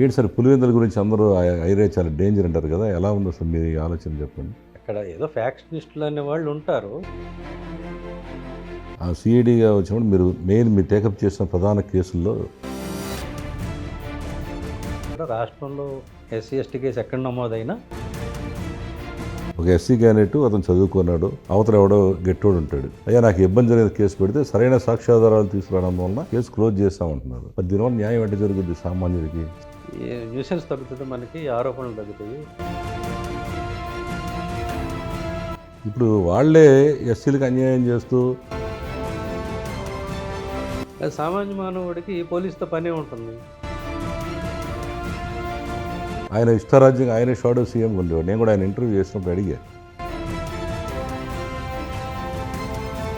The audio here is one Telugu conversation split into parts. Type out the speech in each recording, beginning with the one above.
ఏంటి సార్ పులివెందుల గురించి అందరూ ఐరే చాలా డేంజర్ అంటారు కదా, ఎలా ఉందో సార్ మీ ఆలోచన చెప్పండి. అక్కడ ఏదో ఫ్యాక్షనిస్టులు అనే వాళ్ళు ఉంటారు. ఆ సిఐడిగా వచ్చినప్పుడు మీరు టేకప్ చేసిన ప్రధాన కేసుల్లో రాష్ట్రంలో ఎస్సీ ఎస్టీ కేసు ఎక్కడ నమోదైనా ఒక ఎస్సీ క్యాండిడేట్ అతను చదువుకున్నాడు, అవతల ఎవడో గెట్టోడు ఉంటాడు, అయ్యా నాకు ఇబ్బంది జరిగిన కేసు పెడితే సరైన సాక్ష్యాధారాలు తీసుకురావడం వల్ల కేసు క్లోజ్ చేస్తామంటున్నారు. మరి దీనివల్ల న్యాయం ఎట్లా జరుగుతుంది సామాన్యుడికి? న్యూసెన్స్ తగ్గుతుంది, మనకి ఆరోపణలు తగ్గుతాయి. ఇప్పుడు వాళ్ళే ఎస్సీలకు అన్యాయం చేస్తూ సామాన్య మానవుడికి పోలీసుతో పనే ఉంటుంది. ఆయన ఇష్టారాజ్యంగా ఆయనే షాడో సీఎం ఉండేవాడు. నేను కూడా ఆయన ఇంటర్వ్యూ చేసినప్పుడు అడిగా,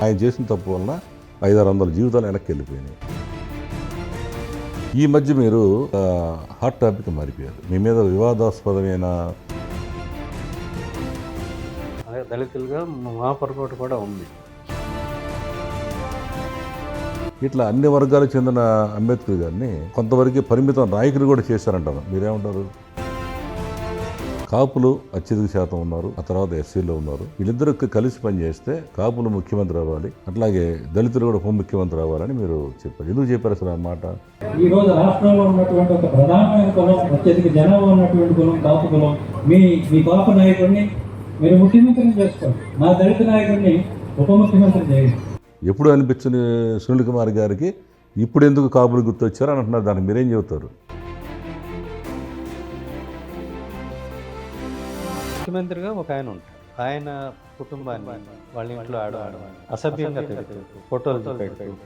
ఆయన చేసిన తప్పు వలన 500-600 జీవితాలు వెనక్కి వెళ్ళిపోయినాయి. ఈ మధ్య మీరు హాట్ టాపిక్ మారిపోయారు. మీ మీద వివాదాస్పదమైన దళితులుగా మా పొరపాటు కూడా ఉంది. ఇట్లా అన్ని వర్గాలకు చెందిన అంబేద్కర్ గారిని కొంతవరకు పరిమితం నాయకులు కూడా చేశారంటారు, మీరేమంటారు? కాపులు అత్యధిక శాతం ఉన్నారు, ఆ తర్వాత ఎస్సీలో ఉన్నారు. వీళ్ళిద్దరికి కలిసి పనిచేస్తే కాపులు ముఖ్యమంత్రి అవ్వాలి, అట్లాగే దళితులు కూడా ఉప ముఖ్యమంత్రి అవ్వాలని మీరు చెప్పారు. ఎందుకు చెప్పారు అసలు ఆ మాట? ఈ రోజు రాష్ట్రంలో ఉన్నటువంటి ఒక ప్రధానమైన కులం, అత్యధిక జనాభా ఉన్నటువంటి కులం కాపు కులం. మీ కాపు నాయకుడిని మీరు ముఖ్యమంత్రిని చేసుకోండి, మా దళిత నాయకుడిని ఉప ముఖ్యమంత్రి చేయండి. ఎప్పుడు అనిపించని సునీల్ కుమార్ గారికి ఇప్పుడు ఎందుకు కాపులు గుర్తొచ్చారు అని అంటున్నారు. దానికి మీరేం చెబుతారు? ముఖ్యమంత్రిగా ఒక ఆయన ఉంటాడు, ఆయన కుటుంబాన్ని వాళ్ళ ఇంట్లో అసభ్యంగా ఫోటోలు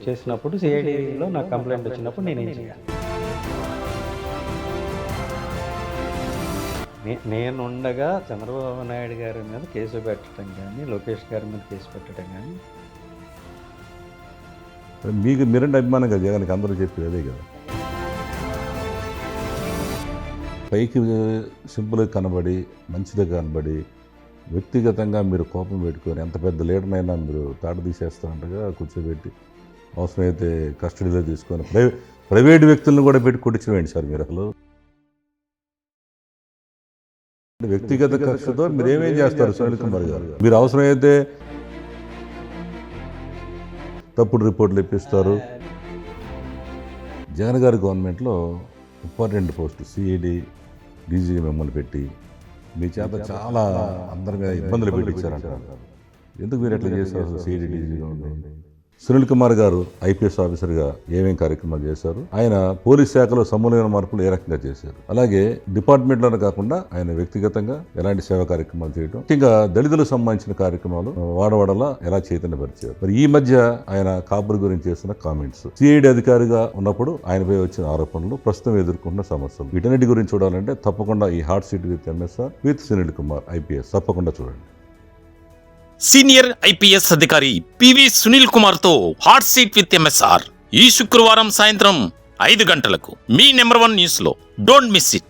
చేసినప్పుడు సిఐడిలో నాకు కంప్లైంట్ వచ్చినప్పుడు నేనేం చేయాలి? నేనుండగా చంద్రబాబు నాయుడు గారి మీద కేసు పెట్టడం కానీ, లోకేష్ గారి మీద కేసు పెట్టడం కానీ. మీరంటే అభిమానం కదా జగన్కి, అందరూ చెప్పేది అదే కదా. పైకి సింపుల్గా కనబడి మంచిగా కనబడి వ్యక్తిగతంగా మీరు కోపం పెట్టుకొని ఎంత పెద్ద లీడర్నైనా మీరు తాట తీసేస్తారంటగా కూర్చోబెట్టి అవసరమైతే కస్టడీలో తీసుకొని ప్రైవేట్ వ్యక్తులను కూడా పెట్టి కొట్టించవేంటి సార్ మీరు? అసలు వ్యక్తిగత కక్షతో మీరు ఏమేం చేస్తారు సునీల్ కుమార్ గారు? మీరు అవసరమైతే తప్పుడు రిపోర్ట్లు ఇప్పిస్తారు. జగన్ గారి గవర్నమెంట్లో ఇంపార్టెంట్ పోస్టు సిఐడి డీజీ మిమ్మల్ని పెట్టి మీ చేత చాలా అందరి మీద ఇబ్బందులు పెట్టించారంటారు. ఎందుకు మీరు ఎట్లా చేస్తారు? సిఐడి డీజీగా ఉండి సునీల్ కుమార్ గారు ఐపీఎస్ ఆఫీసర్గా ఏమేం కార్యక్రమాలు చేశారు, ఆయన పోలీస్ శాఖలో సమూలమైన మార్పులు ఏ రకంగా చేశారు, అలాగే డిపార్ట్మెంట్లోనే కాకుండా ఆయన వ్యక్తిగతంగా ఎలాంటి సేవా కార్యక్రమాలు చేయడం, ముఖ్యంగా దళితులకు సంబంధించిన కార్యక్రమాలు వాడవాడలా ఎలా చైతన్యపరిచారు. మరి ఈ మధ్య ఆయన కాపుల గురించి చేస్తున్న కామెంట్స్, సిఐడి అధికారిగా ఉన్నప్పుడు ఆయనపై వచ్చిన ఆరోపణలు, ప్రస్తుతం ఎదుర్కొంటున్న సమస్యలు, వీటన్నిటి గురించి చూడాలంటే తప్పకుండా ఈ hot seat with MSR with Sunil Kumar IPS తప్పకుండా చూడండి. సీనియర్ ఐపీఎస్ అధికారి పివి సునీల్ కుమార్ తో హాట్ సీట్ విత్ ఎంఎస్ఆర్ ఈ శుక్రవారం సాయంత్రం 5 గంటలకు మీ నెంబర్ 1 న్యూస్ లో. Don't miss it.